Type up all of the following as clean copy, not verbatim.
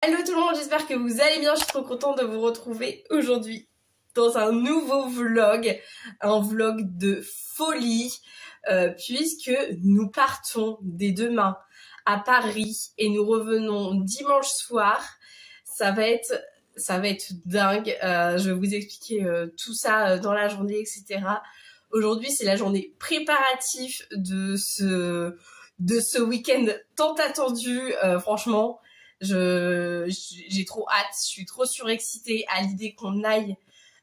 Hello tout le monde, j'espère que vous allez bien, je suis trop contente de vous retrouver aujourd'hui dans un nouveau vlog, un vlog de folie, puisque nous partons dès demain à Paris et nous revenons dimanche soir. Ça va être dingue, je vais vous expliquer tout ça dans la journée, etc. Aujourd'hui, c'est la journée préparative de ce week-end tant attendu, franchement. J'ai trop hâte, je suis trop surexcitée à l'idée qu'on aille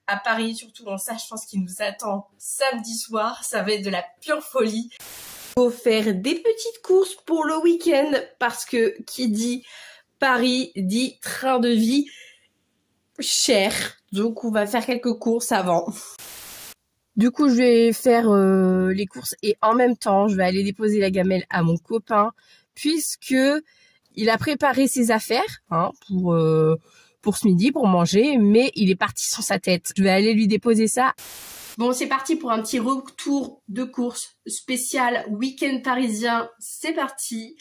à Paris, surtout en sachant ce qui nous attend samedi soir. Ça va être de la pure folie. Il faut faire des petites courses pour le week-end parce que qui dit Paris dit train de vie cher. Donc on va faire quelques courses avant. Du coup, je vais faire les courses et en même temps, je vais aller déposer la gamelle à mon copain puisque il a préparé ses affaires pour ce midi, pour manger, mais il est parti sans sa tête. Je vais aller lui déposer ça. Bon, c'est parti pour un petit retour de course spécial week-end parisien. C'est parti.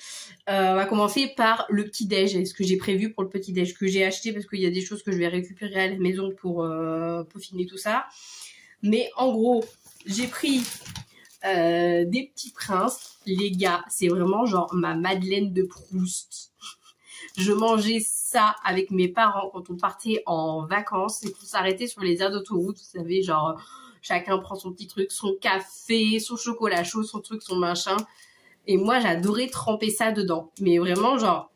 On va commencer par le petit-déj. Ce que j'ai prévu pour le petit-déj, que j'ai acheté parce qu'il y a des choses que je vais récupérer à la maison pour peaufiner tout ça. Mais en gros, j'ai pris des petits princes. Les gars, c'est vraiment genre ma Madeleine de Proust. Je mangeais ça avec mes parents quand on partait en vacances et qu'on s'arrêtait sur les aires d'autoroute. Vous savez, genre chacun prend son petit truc, son café, son chocolat chaud, son truc, son machin. Et moi, j'adorais tremper ça dedans. Mais vraiment, genre,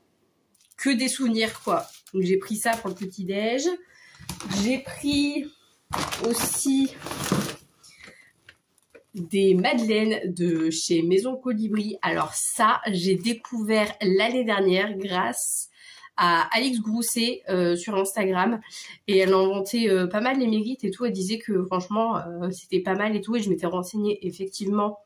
que des souvenirs, quoi. Donc j'ai pris ça pour le petit-déj. J'ai pris aussi des madeleines de chez Maison Colibri. Alors ça, j'ai découvert l'année dernière grâce à Alix Grousset sur Instagram. Et elle a inventé pas mal les mérites et tout. Elle disait que franchement, c'était pas mal et tout. Et je m'étais renseignée, effectivement,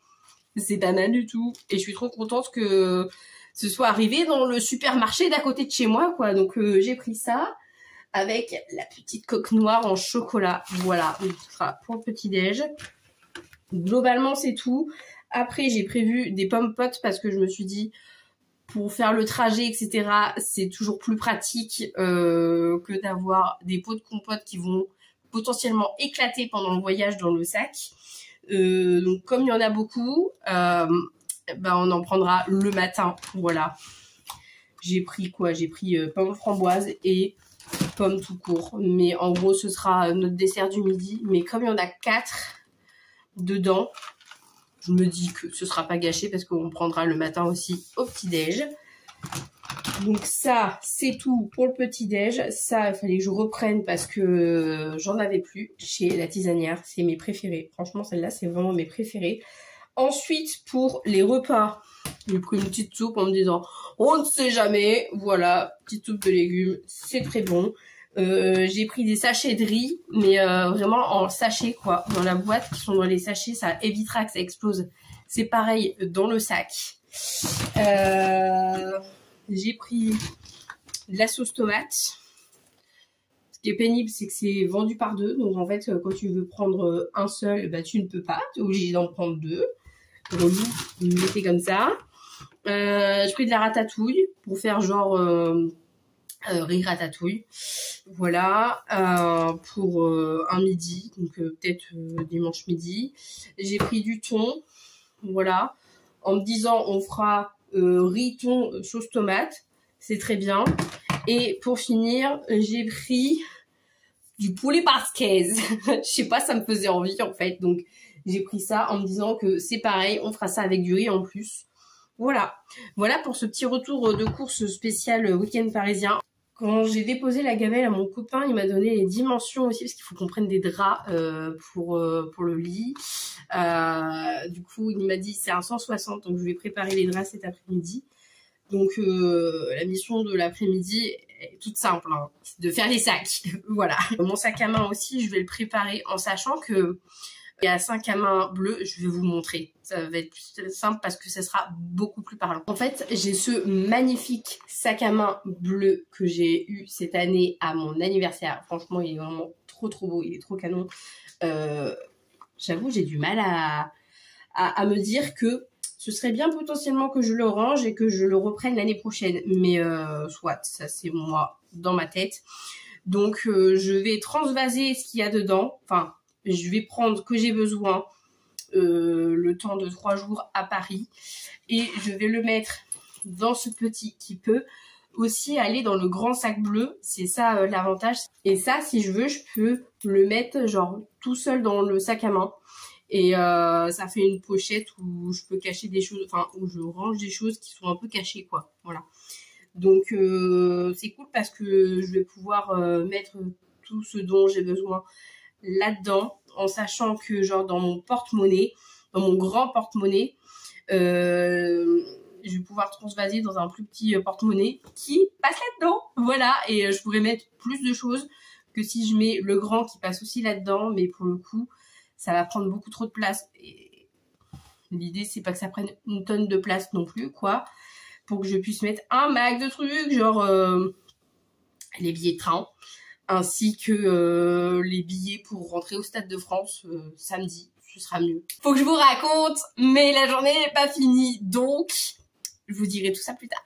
c'est pas mal du tout. Et je suis trop contente que ce soit arrivé dans le supermarché d'à côté de chez moi, quoi. Donc j'ai pris ça avec la petite coque noire en chocolat. Voilà, donc ce sera pour le petit-déj. Globalement, c'est tout. Après, j'ai prévu des pommes potes parce que je me suis dit, pour faire le trajet, etc., c'est toujours plus pratique que d'avoir des pots de compote qui vont potentiellement éclater pendant le voyage dans le sac. Donc, comme il y en a beaucoup, on en prendra le matin. Voilà. J'ai pris quoi? J'ai pris pommes framboises et pommes tout court. Mais en gros, ce sera notre dessert du midi. Mais comme il y en a 4 dedans, je me dis que ce sera pas gâché parce qu'on prendra le matin aussi au petit-déj. Donc ça, c'est tout pour le petit-déj. Ça, il fallait que je reprenne parce que j'en avais plus chez la tisanière. C'est mes préférés. Franchement, celle-là, c'est vraiment mes préférés. Ensuite, pour les repas, j'ai pris une petite soupe en me disant, on ne sait jamais. Voilà, petite soupe de légumes, c'est très bon. J'ai pris des sachets de riz, mais vraiment en sachet, quoi. Dans la boîte, qui sont dans les sachets, ça évitera que ça explose. C'est pareil dans le sac. J'ai pris de la sauce tomate. Ce qui est pénible, c'est que c'est vendu par 2. Donc en fait, quand tu veux prendre un seul, bah, tu ne peux pas. Tu es obligé d'en prendre 2. Relou, mettez comme ça. J'ai pris de la ratatouille pour faire genre riz ratatouille. Voilà, pour un midi, donc peut-être dimanche midi. J'ai pris du thon, voilà, en me disant on fera riz thon sauce tomate, c'est très bien. Et pour finir, j'ai pris du poulet basquaise. Je sais pas, ça me faisait envie en fait, donc j'ai pris ça en me disant que c'est pareil, on fera ça avec du riz en plus. Voilà, voilà pour ce petit retour de course spécial week-end parisien. Quand j'ai déposé la gamelle à mon copain, il m'a donné les dimensions aussi parce qu'il faut qu'on prenne des draps pour le lit. Du coup, il m'a dit c'est un 160, donc je vais préparer les draps cet après-midi. Donc la mission de l'après-midi est toute simple, hein, c'est de faire les sacs. Voilà. Mon sac à main aussi, je vais le préparer en sachant que il y a 5 à main bleu, je vais vous montrer. Ça va être plus simple parce que ça sera beaucoup plus parlant. En fait, j'ai ce magnifique sac à main bleu que j'ai eu cette année à mon anniversaire. Franchement, il est vraiment trop beau, il est trop canon. J'avoue, j'ai du mal à me dire que Ce serait bien potentiellement que je le range et que je le reprenne l'année prochaine. Mais soit, ça c'est moi dans ma tête. Donc je vais transvaser ce qu'il y a dedans. Enfin, je vais prendre que j'ai besoin le temps de 3 jours à Paris. Et je vais le mettre dans ce petit qui peut aussi aller dans le grand sac bleu. C'est ça l'avantage. Et ça, si je veux, je peux le mettre genre tout seul dans le sac à main. Et ça fait une pochette où je peux cacher des choses, enfin où je range des choses qui sont un peu cachées quoi. Voilà. Donc c'est cool parce que je vais pouvoir mettre tout ce dont j'ai besoin là-dedans, en sachant que genre dans mon porte-monnaie, dans mon grand porte-monnaie, je vais pouvoir transvaser dans un plus petit porte-monnaie qui passe là-dedans. Voilà, et je pourrais mettre plus de choses que si je mets le grand qui passe aussi là-dedans, mais pour le coup, ça va prendre beaucoup trop de place. Et l'idée, c'est pas que ça prenne une tonne de place non plus, quoi, pour que je puisse mettre un max de trucs, genre les billets de train, ainsi que les billets pour rentrer au Stade de France samedi. Ce sera mieux. Faut que je vous raconte, mais la journée n'est pas finie, donc je vous dirai tout ça plus tard.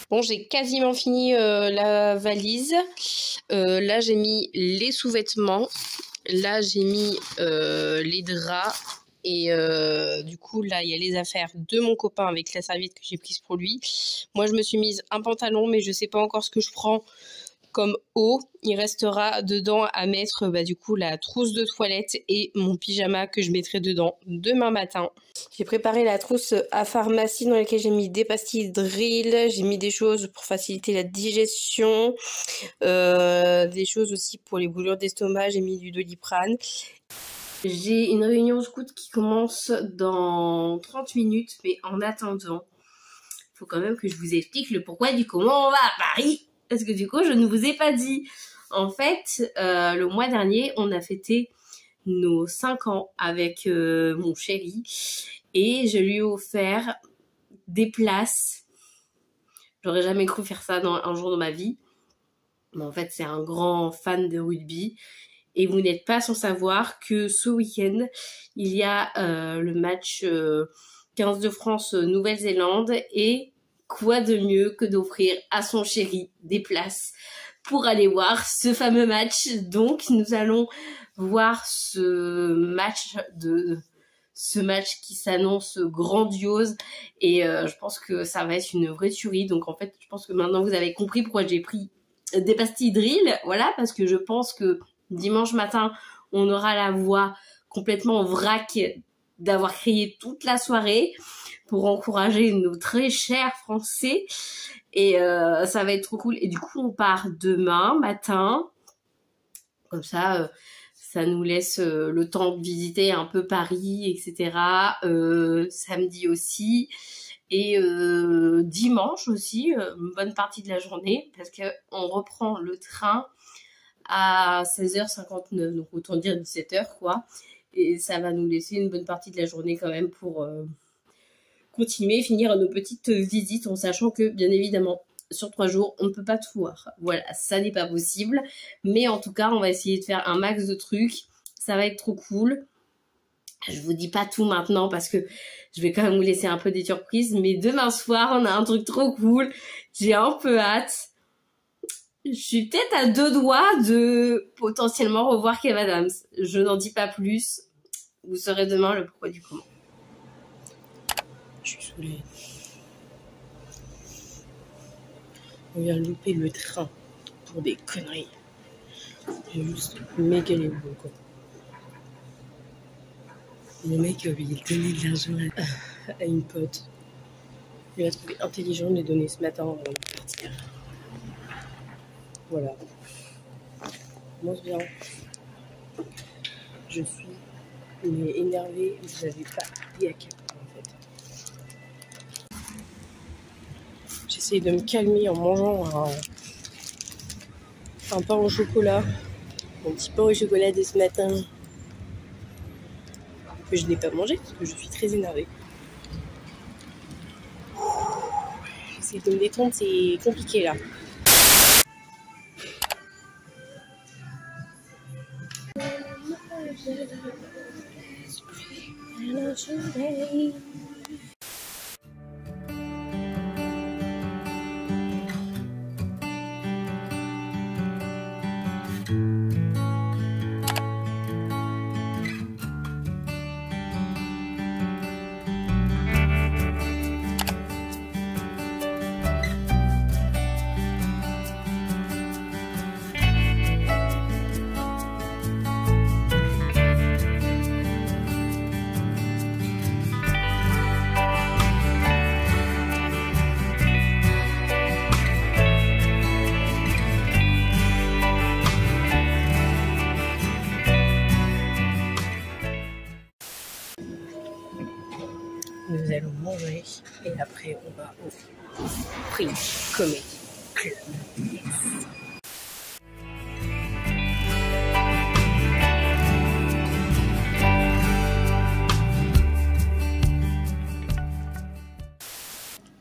Bon, j'ai quasiment fini la valise. Là, j'ai mis les sous-vêtements. Là, j'ai mis les draps. Et du coup, là, il y a les affaires de mon copain avec la serviette que j'ai prise pour lui. Moi, je me suis mise un pantalon, mais je sais pas encore ce que je prends comme haut. Il restera dedans à mettre du coup la trousse de toilette et mon pyjama que je mettrai dedans demain matin. J'ai préparé la trousse à pharmacie dans laquelle j'ai mis des pastilles Drill, j'ai mis des choses pour faciliter la digestion, des choses aussi pour les brûlures d'estomac, j'ai mis du Doliprane. J'ai une réunion scout qui commence dans 30 minutes, mais en attendant, il faut quand même que je vous explique le pourquoi du comment on va à Paris. Parce que du coup, je ne vous ai pas dit. En fait, le mois dernier, on a fêté nos 5 ans avec mon chéri. Et je lui ai offert des places. J'aurais jamais cru faire ça un jour dans ma vie. Mais en fait, c'est un grand fan de rugby. Et vous n'êtes pas sans savoir que ce week-end, il y a le match 15 de France Nouvelle-Zélande. Et quoi de mieux que d'offrir à son chéri des places pour aller voir ce fameux match. Donc nous allons voir ce match qui s'annonce grandiose et je pense que ça va être une vraie tuerie. Donc en fait, je pense que maintenant vous avez compris pourquoi j'ai pris des pastilles Drill. Voilà, parce que je pense que dimanche matin, on aura la voix complètement en vrac d'avoir crié toute la soirée pour encourager nos très chers Français. Et ça va être trop cool. Et du coup, on part demain matin. Comme ça, ça nous laisse le temps de visiter un peu Paris, etc. Samedi aussi. Et dimanche aussi, une bonne partie de la journée. Parce qu'on reprend le train à 16h59. Donc autant dire 17h, quoi. Et ça va nous laisser une bonne partie de la journée quand même pour continuer, finir nos petites visites en sachant que, bien évidemment, sur 3 jours, on ne peut pas tout voir. Voilà, ça n'est pas possible. Mais en tout cas, on va essayer de faire un max de trucs. Ça va être trop cool. Je vous dis pas tout maintenant parce que je vais quand même vous laisser un peu des surprises. Mais demain soir, on a un truc trop cool. J'ai un peu hâte. Je suis peut-être à 2 doigts de potentiellement revoir Kev Adams. Je n'en dis pas plus. Vous saurez demain le pourquoi du comment. Je suis saoulée. On vient de louper le train pour des conneries. J'ai juste méga les boules, quoi. Le mec, il donnait de l'argent à une pote. Il a trouvé intelligent de les donner ce matin avant de partir. Voilà. Moi, bien. Je suis énervée. Vous n'avez pas idée à quel point, en fait. J'essaye de me calmer en mangeant un pain au chocolat. Mon petit pain au chocolat de ce matin. Que je n'ai pas mangé parce que je suis très énervée. J'essaie de me détendre, c'est compliqué là. manger et après on va au Fridge Comedy Club.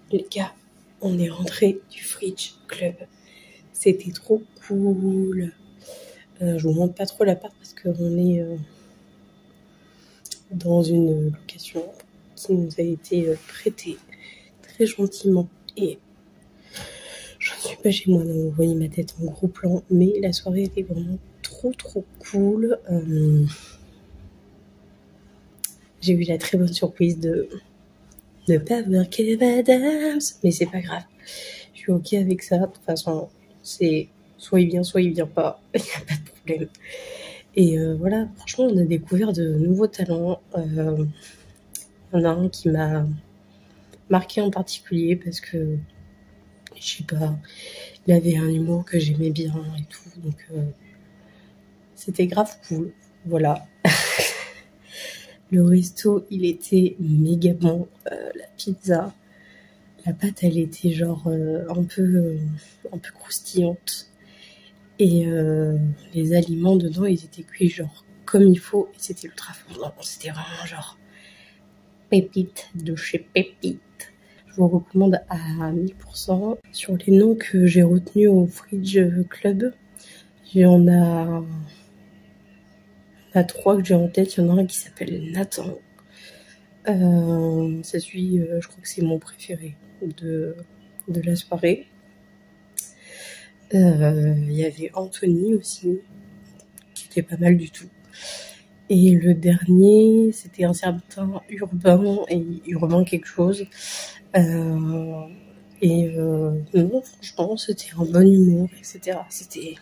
Les gars, on est rentré du Fridge Club. C'était trop cool. Je vous montre pas trop l'appart parce qu'on est dans une location qui nous a été prêtée très gentiment. Et je ne suis pas chez moi, donc vous voyez ma tête en gros plan. Mais la soirée était vraiment trop cool. J'ai eu la très bonne surprise de ne pas voir Kev Adams, mais c'est pas grave. Je suis ok avec ça. De toute façon, c'est soit il vient pas. Il n'y a pas de problème. Et voilà, franchement, on a découvert de nouveaux talents. Il y en a un qui m'a marqué en particulier parce que, je sais pas, il avait un humour que j'aimais bien et tout. Donc, c'était grave cool. Voilà. Le resto, il était méga bon. La pizza, la pâte, elle était genre un peu croustillante. Et les aliments dedans, ils étaient cuits genre comme il faut. Et c'était ultra fondant. C'était vraiment genre pépite de chez Pépite. Je vous recommande à 1000%. Sur les noms que j'ai retenus au Fridge Club, il y en a 3 que j'ai en tête. Il y en a un qui s'appelle Nathan. Ça suit, je crois que c'est mon préféré de la soirée. Il y avait Anthony aussi, qui était pas mal du tout. Et le dernier, c'était un certain Urbain quelque chose. Non, franchement, c'était un bon humour, etc. C'était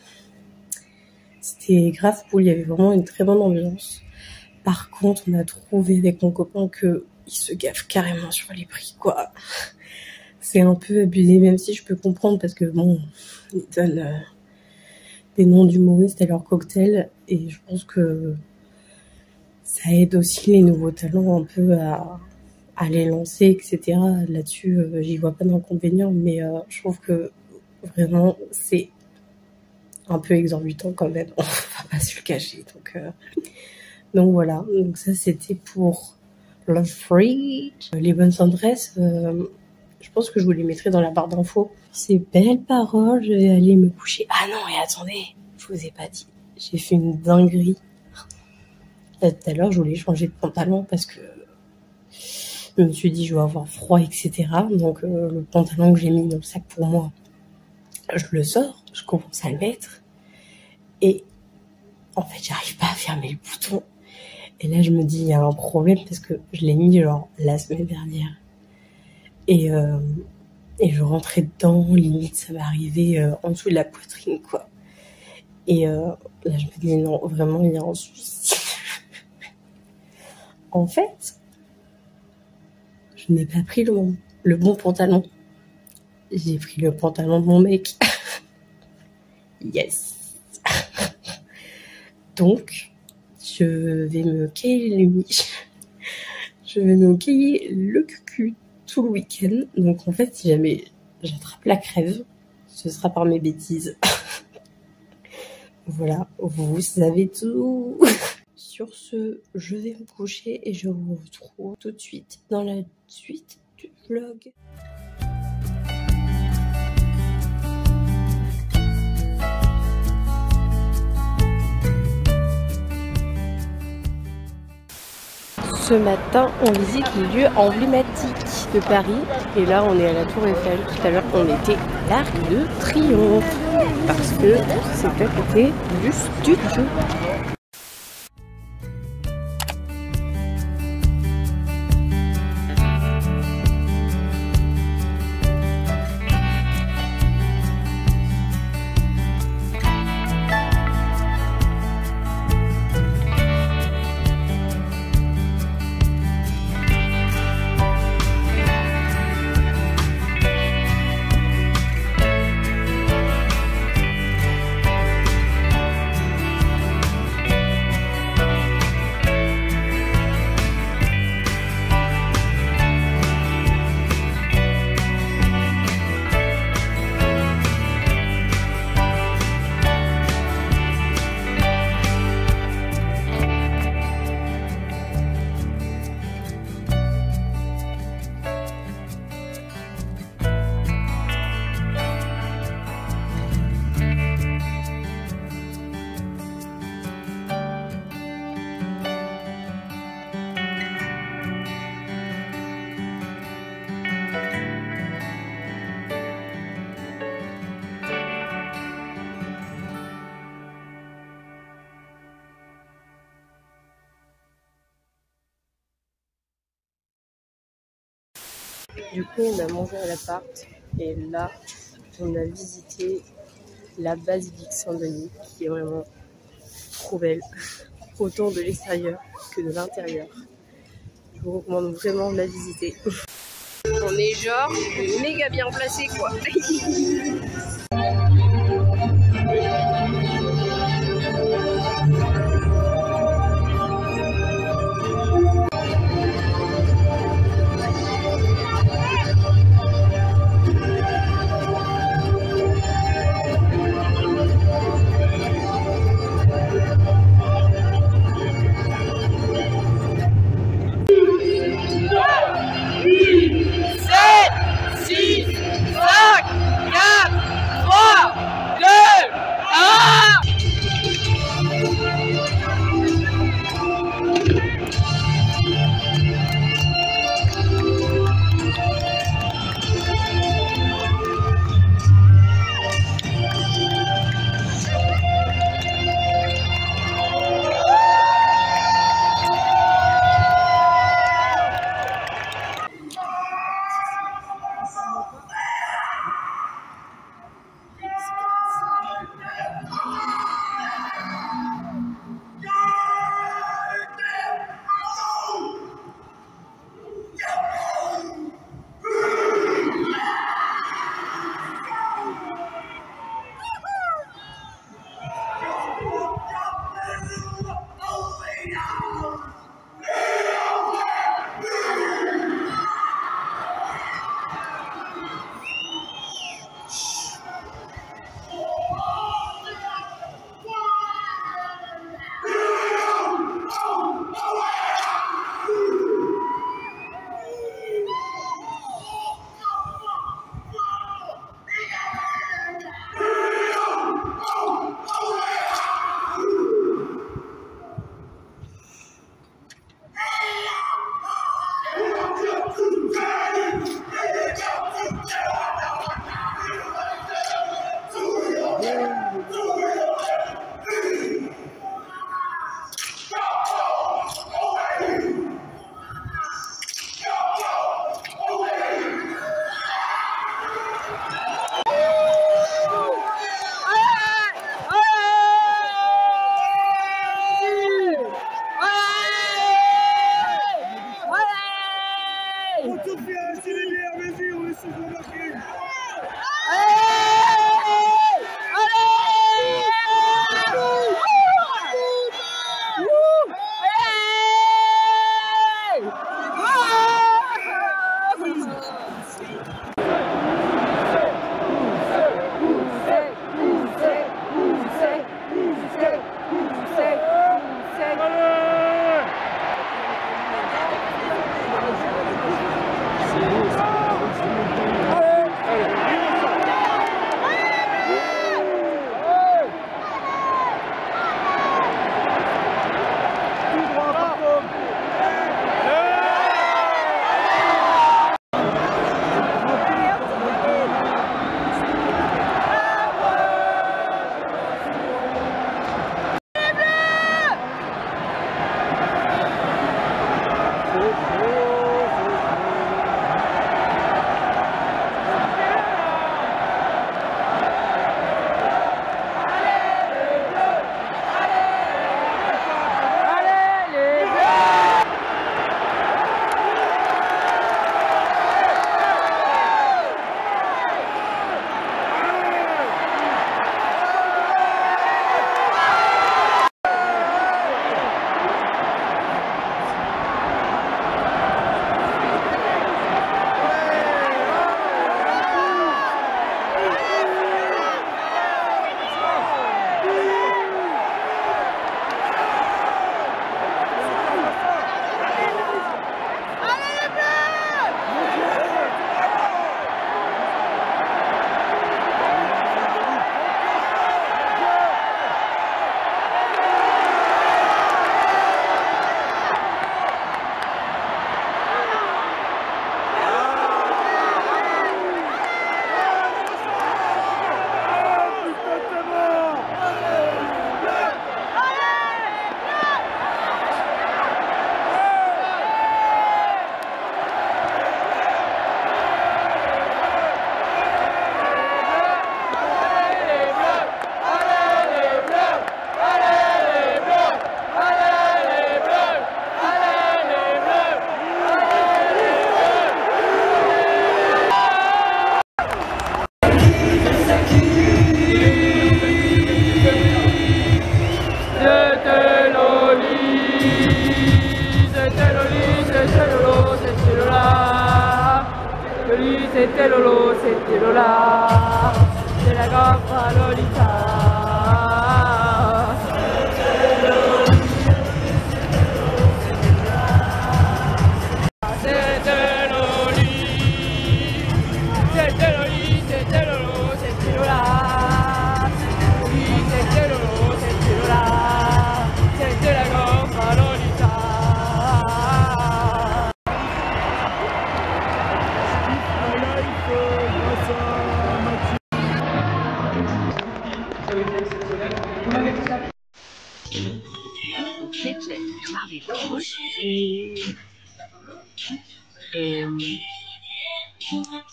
grave cool, il y avait vraiment une très bonne ambiance. Par contre, on a trouvé avec mon copain que il se gaffe carrément sur les prix, quoi. C'est un peu abusé, même si je peux comprendre, parce que bon, ils donnent des noms d'humoristes à leur cocktail, et je pense que ça aide aussi les nouveaux talents un peu à les lancer, etc. Là-dessus, j'y vois pas d'inconvénient, mais je trouve que vraiment, c'est un peu exorbitant quand même, on va pas se le cacher. Donc voilà, donc ça c'était pour le Fridge. Les bonnes adresses, je pense que je vous les mettrai dans la barre d'infos. Ces belles paroles, je vais aller me coucher. Ah non, et attendez, je vous ai pas dit, j'ai fait une dinguerie. Là, tout à l'heure, je voulais changer de pantalon parce que je me suis dit je vais avoir froid, etc. Donc le pantalon que j'ai mis dans le sac pour moi, je le sors, je commence à le mettre. Et en fait, j'arrive pas à fermer le bouton. Et là, je me dis, il y a un problème parce que je l'ai mis genre la semaine dernière. Et je rentrais dedans, limite, ça m'arrivait en dessous de la poitrine, quoi. Et là, je me dis, non, vraiment, il y a un souci. En fait, je n'ai pas pris le bon pantalon. J'ai pris le pantalon de mon mec. Yes. Donc, je vais me cailler le cucu tout le week-end. Donc en fait, si jamais j'attrape la crève, ce sera par mes bêtises. Voilà, vous savez tout. Sur ce, je vais me coucher et je vous retrouve tout de suite dans la suite du vlog. Ce matin, on visite les lieux emblématiques de Paris. Et là, on est à la Tour Eiffel. Tout à l'heure, on était à l'Arc de Triomphe. Parce que c'est à côté du studio. Du coup, on a mangé à l'appart et là, on a visité la basilique Saint-Denis qui est vraiment trop belle, autant de l'extérieur que de l'intérieur. Je vous recommande vraiment de la visiter. On est genre méga bien placé quoi.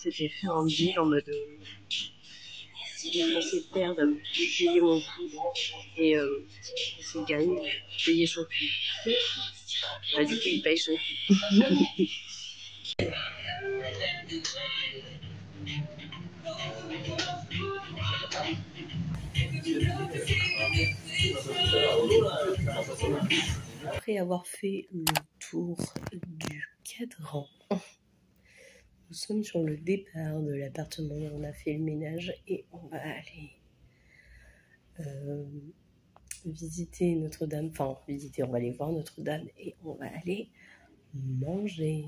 C'était fait un deal en mode j'ai pensé perdre, payer mon coup et c'est gagné, payer son coup. Bah, du coup, il paye son coup. Après avoir fait le tour du cadran, nous sommes sur le départ de l'appartement où on a fait le ménage et on va aller visiter Notre-Dame. Enfin, visiter, on va aller voir Notre-Dame et on va aller manger.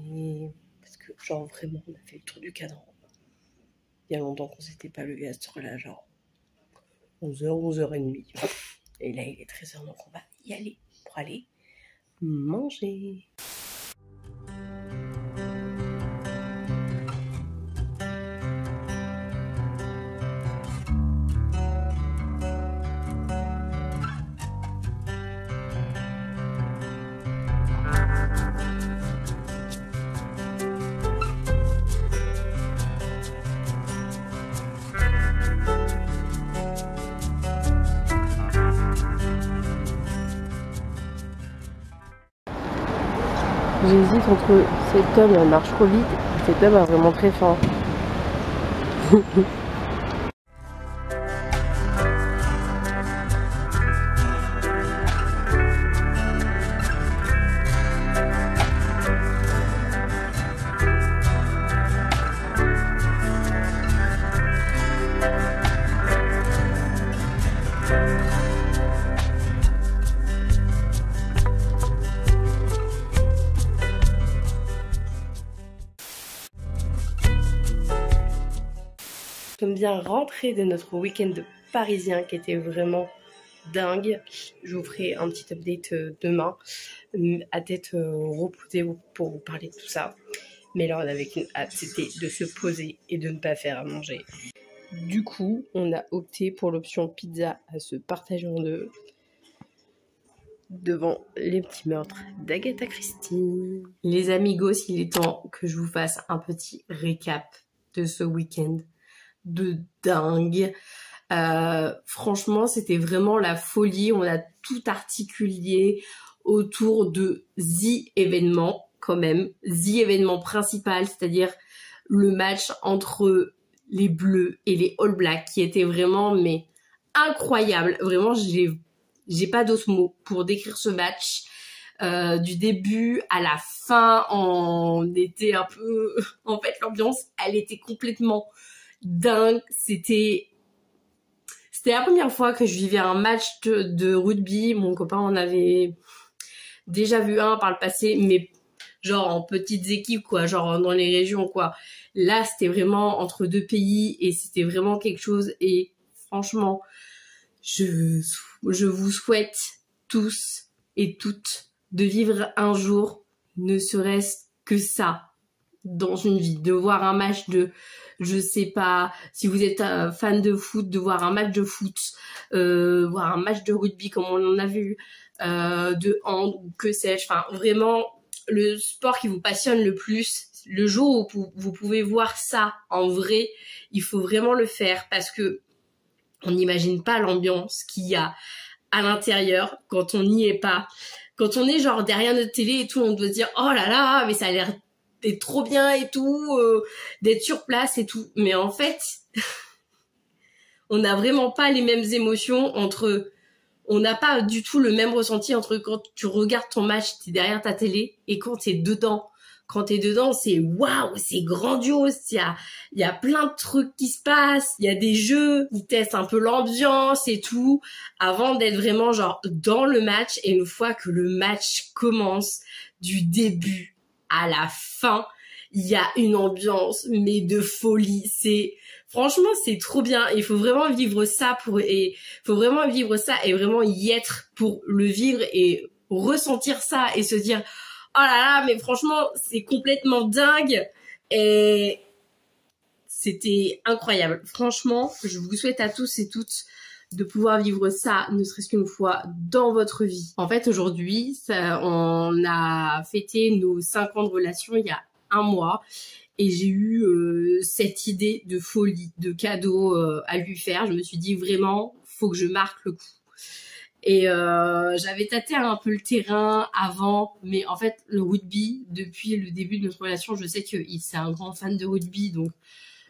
Parce que, genre, vraiment, on a fait le tour du cadran. Il y a longtemps qu'on s'était pas levé à ce heure-là, genre 11h, 11h30. Et là, il est 13h, donc on va y aller pour aller manger. J'hésite entre cet homme, il marche trop vite, et cet homme a vraiment très faim. Nous sommes bien rentrés de notre week-end parisien qui était vraiment dingue. Je vous ferai un petit update demain à tête reposée pour vous parler de tout ça. Mais là on avait qu'une hâte, c'était de se poser et de ne pas faire à manger. Du coup on a opté pour l'option pizza à se partager en deux devant les petits meurtres d'Agatha Christie. Les amigos, il est temps que je vous fasse un petit récap de ce week-end de dingue. Franchement, c'était vraiment la folie. On a tout articulé autour de The événement, quand même. The événement principal, c'est-à-dire le match entre les Bleus et les All Blacks, qui était vraiment, mais incroyable. Vraiment, j'ai pas d'autres mots pour décrire ce match. Du début à la fin, on était un peu... En fait, l'ambiance, elle était complètement dingue. C'était la première fois que je vivais un match de rugby. Mon copain en avait déjà vu un par le passé, mais genre en petites équipes, quoi, genre dans les régions, quoi. Là, c'était vraiment entre deux pays et c'était vraiment quelque chose. Et franchement, je vous souhaite tous et toutes de vivre un jour, ne serait-ce que ça, dans une vie, de voir un match de, je sais pas, si vous êtes fan de foot, de voir un match de foot, voir un match de rugby comme on en a vu, de hand ou que sais-je, enfin vraiment le sport qui vous passionne le plus, le jour où vous pouvez voir ça en vrai, il faut vraiment le faire parce que on n'imagine pas l'ambiance qu'il y a à l'intérieur quand on n'y est pas. Quand on est genre derrière notre télé et tout, on doit se dire oh là là, mais ça a l'air d'être trop bien et tout, d'être sur place et tout. Mais en fait, on n'a vraiment pas les mêmes émotions entre... On n'a pas du tout le même ressenti entre quand tu regardes ton match, t'es derrière ta télé, et quand t'es dedans. Quand t'es dedans, c'est waouh, c'est grandiose, il y a plein de trucs qui se passent, il y a des jeux, ils testent un peu l'ambiance et tout, avant d'être vraiment genre dans le match. Et une fois que le match commence, du début à la fin, il y a une ambiance, mais de folie. Franchement, c'est trop bien. Il faut vraiment vivre ça et vraiment y être pour le vivre et ressentir ça et se dire oh là là, mais franchement, c'est complètement dingue. Et c'était incroyable. Franchement, je vous souhaite à tous et toutes de pouvoir vivre ça, ne serait-ce qu'une fois dans votre vie. En fait, aujourd'hui, on a fêté nos 5 ans de relation il y a un mois. Et j'ai eu cette idée de folie, de cadeau à lui faire. Je me suis dit vraiment, faut que je marque le coup. Et j'avais tâté un peu le terrain avant, mais en fait, le rugby, depuis le début de notre relation, je sais que c'est un grand fan de rugby, donc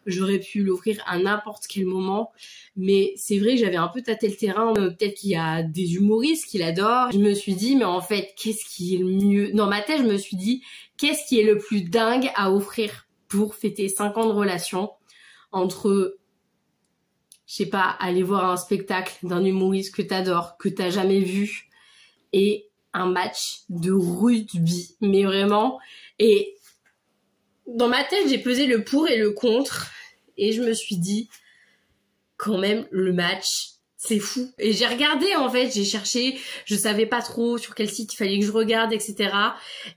j'aurais pu l'offrir à n'importe quel moment. Mais c'est vrai que j'avais un peu tâté le terrain. Peut-être qu'il y a des humoristes qui l'adorent. Je me suis dit, mais en fait, qu'est-ce qui est le mieux? Dans ma tête, je me suis dit, qu'est-ce qui est le plus dingue à offrir pour fêter 5 ans de relation entre, je sais pas, aller voir un spectacle d'un humoriste que t'adores, que t'as jamais vu, et un match de rugby. Mais vraiment, et dans ma tête, j'ai pesé le pour et le contre, et je me suis dit, quand même, le match, c'est fou. Et j'ai regardé, en fait, j'ai cherché, je savais pas trop sur quel site il fallait que je regarde, etc.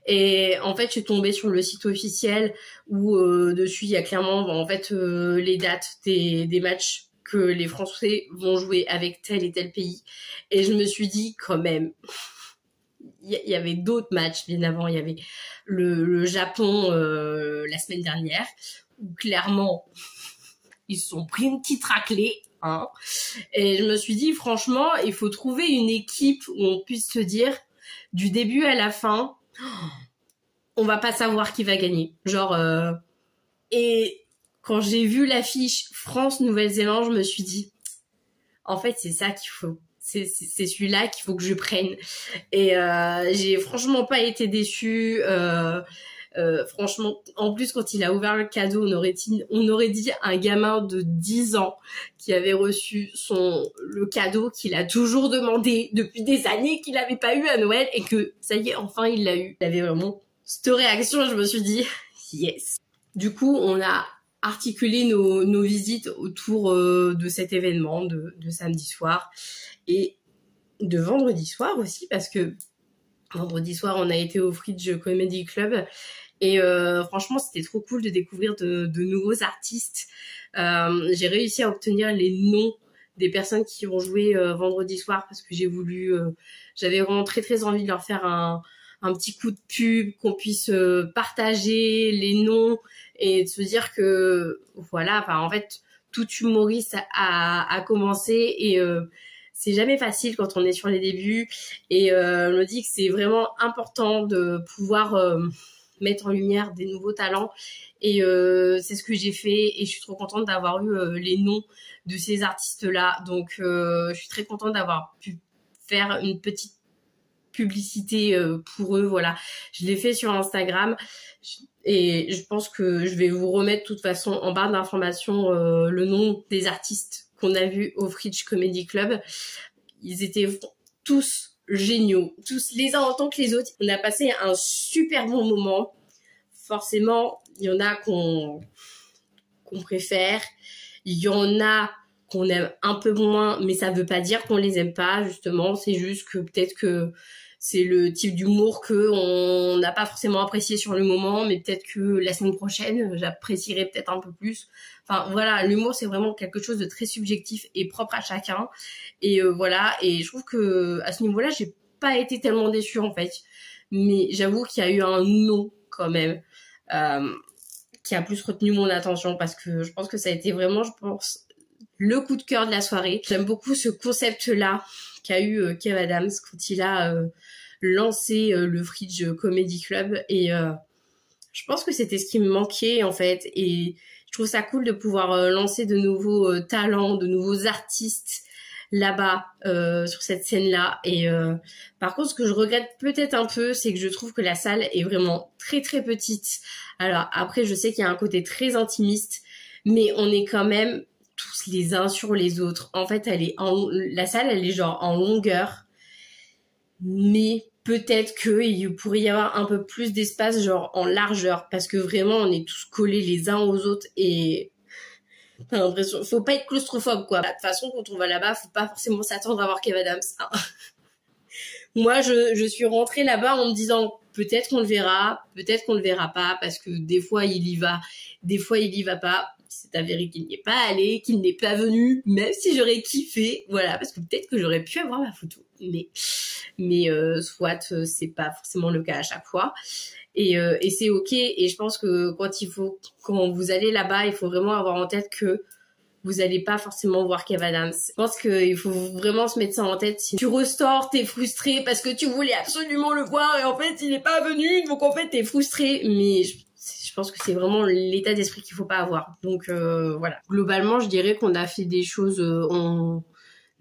Et en fait, je suis tombée sur le site officiel où dessus, il y a clairement, en fait, les dates des matchs que les Français vont jouer avec tel et tel pays. Et je me suis dit, quand même, il y avait d'autres matchs, bien avant. Il y avait le Japon la semaine dernière, où clairement, ils se sont pris une petite raclée. Hein. Et je me suis dit, franchement, il faut trouver une équipe où on puisse se dire, du début à la fin, on va pas savoir qui va gagner. Genre, et quand j'ai vu l'affiche France-Nouvelle-Zélande, je me suis dit, en fait, c'est ça qu'il faut. C'est celui-là qu'il faut que je prenne. Et j'ai franchement pas été déçue. Franchement, en plus, quand il a ouvert le cadeau, on aurait dit un gamin de 10 ans qui avait reçu le cadeau qu'il a toujours demandé depuis des années qu'il n'avait pas eu à Noël et que, ça y est, enfin, il l'a eu. Il avait vraiment cette réaction, je me suis dit, yes. Du coup, on a articulé nos visites autour de cet événement de samedi soir et de vendredi soir aussi, parce que vendredi soir, on a été au Fridge Comedy Club et franchement, c'était trop cool de découvrir de nouveaux artistes. J'ai réussi à obtenir les noms des personnes qui ont joué vendredi soir parce que j'avais vraiment très très envie de leur faire un petit coup de pub, qu'on puisse partager les noms et de se dire que voilà, enfin en fait, tout humoriste a commencé et c'est jamais facile quand on est sur les débuts et je me dis que c'est vraiment important de pouvoir mettre en lumière des nouveaux talents et c'est ce que j'ai fait et je suis trop contente d'avoir eu les noms de ces artistes-là. Donc je suis très contente d'avoir pu faire une petite publicité pour eux, voilà. Je l'ai fait sur Instagram et je pense que je vais vous remettre de toute façon en barre d'informations le nom des artistes qu'on a vus au Fridge Comedy Club. Ils étaient tous géniaux, tous les uns en tant que les autres. On a passé un super bon moment. Forcément, il y en a qu'on préfère, il y en a qu'on aime un peu moins, mais ça veut pas dire qu'on les aime pas, justement. C'est juste que peut-être que c'est le type d'humour que on n'a pas forcément apprécié sur le moment, mais peut-être que la semaine prochaine, j'apprécierai peut-être un peu plus. Enfin, voilà, l'humour, c'est vraiment quelque chose de très subjectif et propre à chacun. Et voilà, et je trouve que à ce niveau-là, j'ai pas été tellement déçue, en fait. Mais j'avoue qu'il y a eu un non, quand même, qui a plus retenu mon attention, parce que je pense que ça a été vraiment, le coup de cœur de la soirée. J'aime beaucoup ce concept-là qu'a eu Kev Adams quand il a lancé le Fridge Comedy Club et je pense que c'était ce qui me manquait en fait et je trouve ça cool de pouvoir lancer de nouveaux talents, de nouveaux artistes là-bas sur cette scène-là et par contre ce que je regrette peut-être un peu c'est que je trouve que la salle est vraiment très très petite. Alors après je sais qu'il y a un côté très intimiste mais on est quand même tous les uns sur les autres. En fait, la salle, elle est genre en longueur, mais peut-être qu'il pourrait y avoir un peu plus d'espace genre en largeur, parce que vraiment, on est tous collés les uns aux autres et t'as l'impression, faut pas être claustrophobe, quoi. De toute façon, quand on va là-bas, faut pas forcément s'attendre à voir Kev Adams. Hein. Moi, je suis rentrée là-bas en me disant, peut-être qu'on le verra pas, parce que des fois, il y va, des fois, il y va pas. C'est avéré qu'il n'y est pas allé, qu'il n'est pas venu, même si j'aurais kiffé, voilà, parce que peut-être que j'aurais pu avoir ma photo. Mais soit c'est pas forcément le cas à chaque fois. Et c'est ok. Et je pense que quand vous allez là-bas, il faut vraiment avoir en tête que vous allez pas forcément voir Kev Adams. Je pense qu'il faut vraiment se mettre ça en tête. Si tu restores, t'es frustré parce que tu voulais absolument le voir et en fait il est pas venu, donc en fait t'es frustré. Mais je pense que c'est vraiment l'état d'esprit qu'il faut pas avoir. Donc voilà. Globalement, je dirais qu'on a fait des choses, on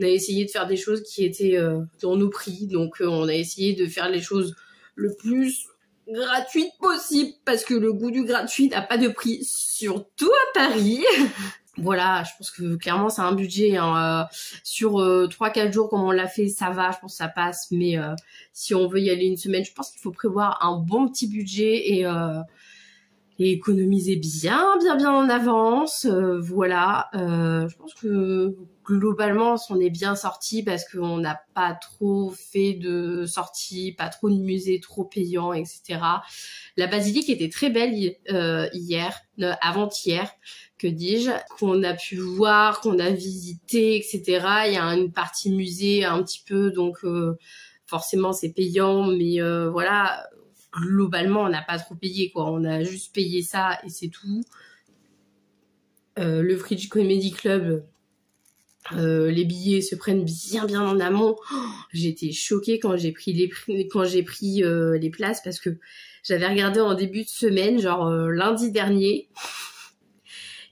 a essayé de faire des choses qui étaient dans nos prix. Donc on a essayé de faire les choses le plus gratuites possible parce que le goût du gratuit n'a pas de prix, surtout à Paris. Voilà, je pense que clairement c'est un budget hein, sur 3-4 jours comme on l'a fait, ça va, je pense que ça passe. Mais si on veut y aller une semaine, je pense qu'il faut prévoir un bon petit budget et économiser bien en avance. Voilà, je pense que globalement on s'en est bien sorti parce qu'on n'a pas trop fait de sorties, pas trop de musées trop payants, etc. La basilique était très belle hier, avant-hier, que dis-je, qu'on a pu voir, qu'on a visité, etc. Il y a une partie musée un petit peu, donc forcément c'est payant, mais voilà, globalement on n'a pas trop payé quoi, on a juste payé ça et c'est tout. Le Fridge Comedy Club, les billets se prennent bien en amont. J'étais choquée quand j'ai pris les places parce que j'avais regardé en début de semaine, genre lundi dernier.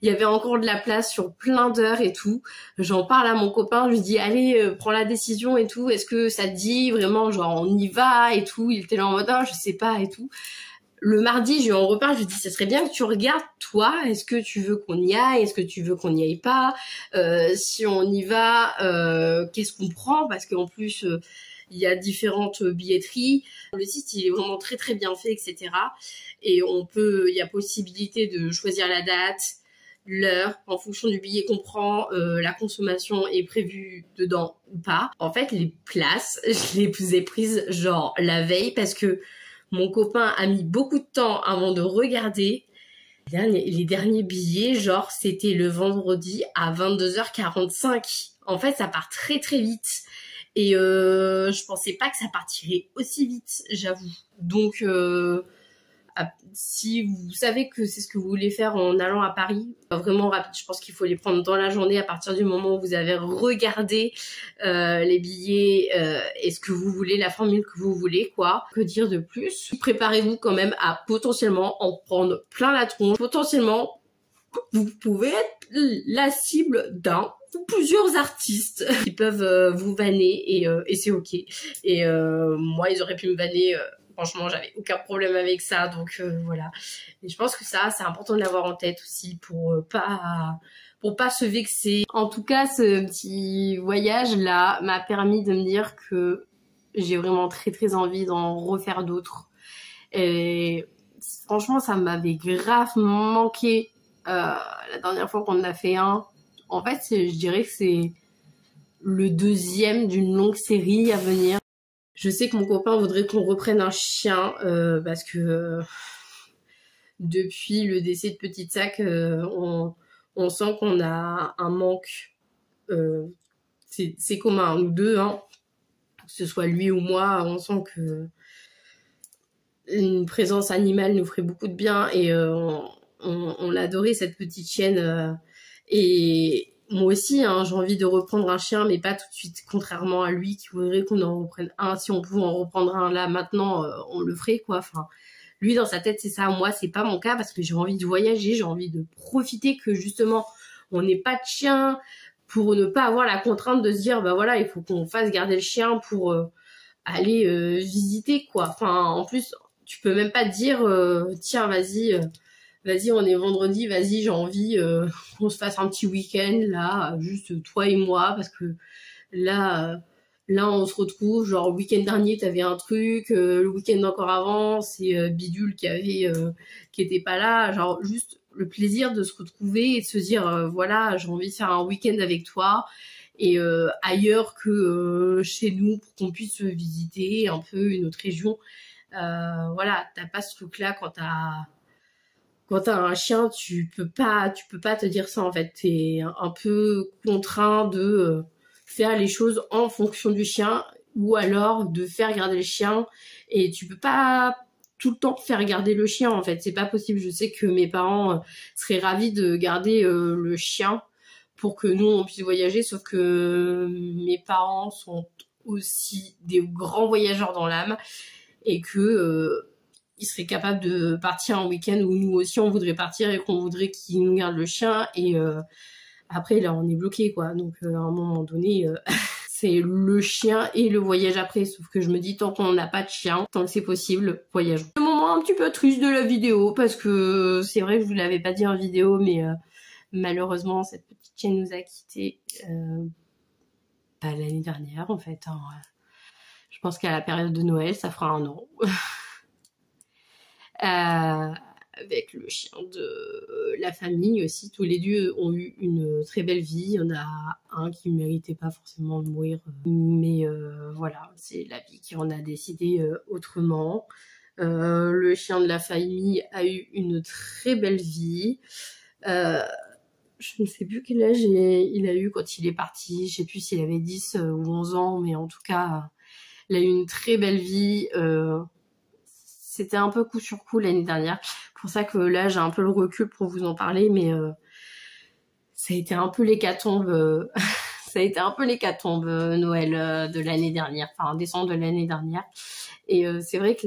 Il y avait encore de la place sur plein d'heures et tout. J'en parle à mon copain, je lui dis allez, prends la décision et tout. Est-ce que ça te dit vraiment, genre on y va et tout. Il était là en mode je sais pas et tout. Le mardi, je lui en reparle, je lui dis ça serait bien que tu regardes toi. Est-ce que tu veux qu'on y aille? Est-ce que tu veux qu'on n'y aille pas? Si on y va, qu'est-ce qu'on prend? Parce qu'en plus il y a différentes billetteries. Le site, il est vraiment très bien fait, etc. Et il y a possibilité de choisir la date, l'heure, en fonction du billet qu'on prend, la consommation est prévue dedans ou pas. En fait, les places, je les ai prises genre la veille parce que mon copain a mis beaucoup de temps avant de regarder. Les derniers billets, genre, c'était le vendredi à 22h45. En fait, ça part très vite. Et je pensais pas que ça partirait aussi vite, j'avoue. Donc, si vous savez que c'est ce que vous voulez faire en allant à Paris, vraiment rapide, je pense qu'il faut les prendre dans la journée à partir du moment où vous avez regardé les billets et ce que vous voulez, la formule que vous voulez, quoi. Que dire de plus? Préparez-vous quand même à potentiellement en prendre plein la tronche. Potentiellement, vous pouvez être la cible d'un ou plusieurs artistes qui peuvent vous vanner et c'est ok. Et moi, ils auraient pu me vanner. Franchement, j'avais aucun problème avec ça, donc voilà. Et je pense que ça, c'est important de l'avoir en tête aussi pour pas se vexer. En tout cas, ce petit voyage-là m'a permis de me dire que j'ai vraiment très envie d'en refaire d'autres. Et franchement, ça m'avait grave manqué la dernière fois qu'on en a fait un. En fait, je dirais que c'est le deuxième d'une longue série à venir. Je sais que mon copain voudrait qu'on reprenne un chien parce que depuis le décès de Petite Sac, on sent qu'on a un manque. C'est commun, nous deux, hein, que ce soit lui ou moi, on sent que une présence animale nous ferait beaucoup de bien et on adorait cette petite chienne. Et moi aussi, hein, j'ai envie de reprendre un chien, mais pas tout de suite, contrairement à lui qui voudrait qu'on en reprenne un. Si on pouvait en reprendre un là maintenant, on le ferait, quoi. Enfin, lui, dans sa tête, c'est ça. Moi, c'est pas mon cas parce que j'ai envie de voyager, j'ai envie de profiter, que justement, on n'ait pas de chien pour ne pas avoir la contrainte de se dire, bah voilà, il faut qu'on fasse garder le chien pour aller visiter, quoi. Enfin, en plus, tu peux même pas te dire, tiens, vas-y, on est vendredi, vas-y, j'ai envie qu'on se fasse un petit week-end, là, juste toi et moi, parce que là, on se retrouve, genre, le week-end dernier, t'avais un truc, le week-end encore avant, c'est Bidule qui était pas là, genre, juste le plaisir de se retrouver et de se dire, voilà, j'ai envie de faire un week-end avec toi, et ailleurs que chez nous, pour qu'on puisse visiter un peu une autre région. Voilà, t'as pas ce truc-là quand t'as quand t'as un chien, tu peux pas te dire ça en fait. T'es un peu contraint de faire les choses en fonction du chien ou alors de faire garder le chien et tu peux pas tout le temps faire garder le chien en fait. C'est pas possible. Je sais que mes parents seraient ravis de garder le chien pour que nous on puisse voyager, sauf que mes parents sont aussi des grands voyageurs dans l'âme et que ils seraient capables de partir un week-end où nous aussi on voudrait partir et qu'on voudrait qu'ils nous gardent le chien et après là on est bloqué quoi. Donc à un moment donné c'est le chien et le voyage après, sauf que je me dis tant qu'on n'a pas de chien, tant que c'est possible, voyageons. Le moment un petit peu triste de la vidéo parce que c'est vrai que je vous l'avais pas dit en vidéo mais malheureusement cette petite chienne nous a quittés l'année dernière en fait. Hein. Je pense qu'à la période de Noël ça fera 1 an. Avec le chien de la famille aussi. Tous les deux ont eu une très belle vie. Il y en a un qui ne méritait pas forcément de mourir. Mais voilà, c'est la vie qui en a décidé autrement. Le chien de la famille a eu une très belle vie. Je ne sais plus quel âge il a eu quand il est parti. Je ne sais plus s'il avait 10 ou 11 ans. Mais en tout cas, il a eu une très belle vie. C'était un peu coup sur coup l'année dernière. Pour ça que là, j'ai un peu le recul pour vous en parler, mais ça a été un peu l'hécatombe. Ça a été un peu l'hécatombe Noël de l'année dernière, enfin décembre de l'année dernière. Et c'est vrai que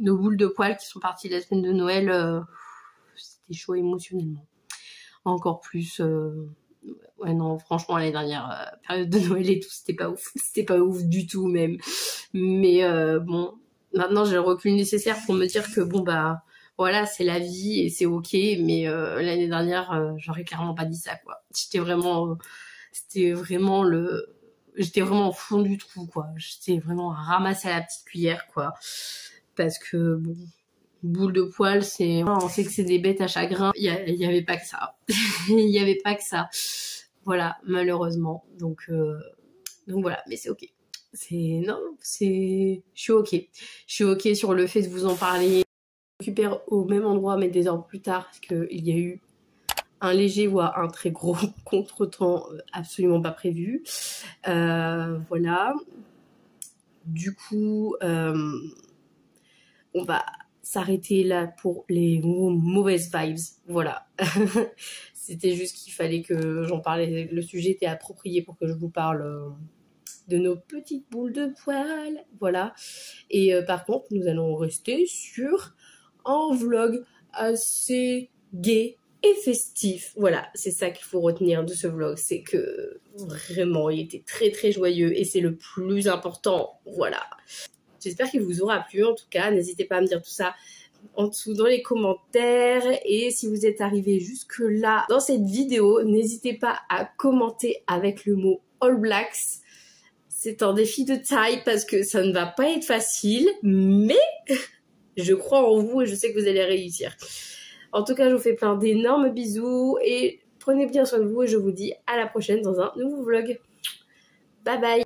nos boules de poils qui sont parties la semaine de Noël, c'était chaud émotionnellement. Encore plus. Ouais non, franchement l'année dernière, période de Noël et tout, c'était pas ouf. C'était pas ouf du tout même. Mais bon. Maintenant, j'ai le recul nécessaire pour me dire que bon bah voilà, c'est la vie et c'est ok. Mais l'année dernière, j'aurais clairement pas dit ça quoi. J'étais vraiment au fond du trou quoi. J'étais vraiment ramassée à la petite cuillère quoi. Parce que bon, boule de poil, on sait que c'est des bêtes à chagrin. Il y avait pas que ça. Il y avait pas que ça. Voilà, malheureusement. Donc voilà, mais c'est ok. Je suis ok. Je suis ok sur le fait de vous en parler. Je récupère au même endroit, mais des heures plus tard, parce qu'il y a eu un léger ou un très gros contretemps absolument pas prévu. Voilà. Du coup, on va s'arrêter là pour les mauvaises vibes. Voilà. C'était juste qu'il fallait que j'en parle. Le sujet était approprié pour que je vous parle de nos petites boules de poils, voilà. Et par contre, nous allons rester sur un vlog assez gai et festif. Voilà, c'est ça qu'il faut retenir de ce vlog, c'est que vraiment, il était très très joyeux et c'est le plus important, voilà. J'espère qu'il vous aura plu, en tout cas, n'hésitez pas à me dire tout ça en dessous dans les commentaires et si vous êtes arrivé jusque là dans cette vidéo, n'hésitez pas à commenter avec le mot All Blacks. C'est un défi de taille parce que ça ne va pas être facile, mais je crois en vous et je sais que vous allez réussir. En tout cas, je vous fais plein d'énormes bisous et prenez bien soin de vous et je vous dis à la prochaine dans un nouveau vlog. Bye bye!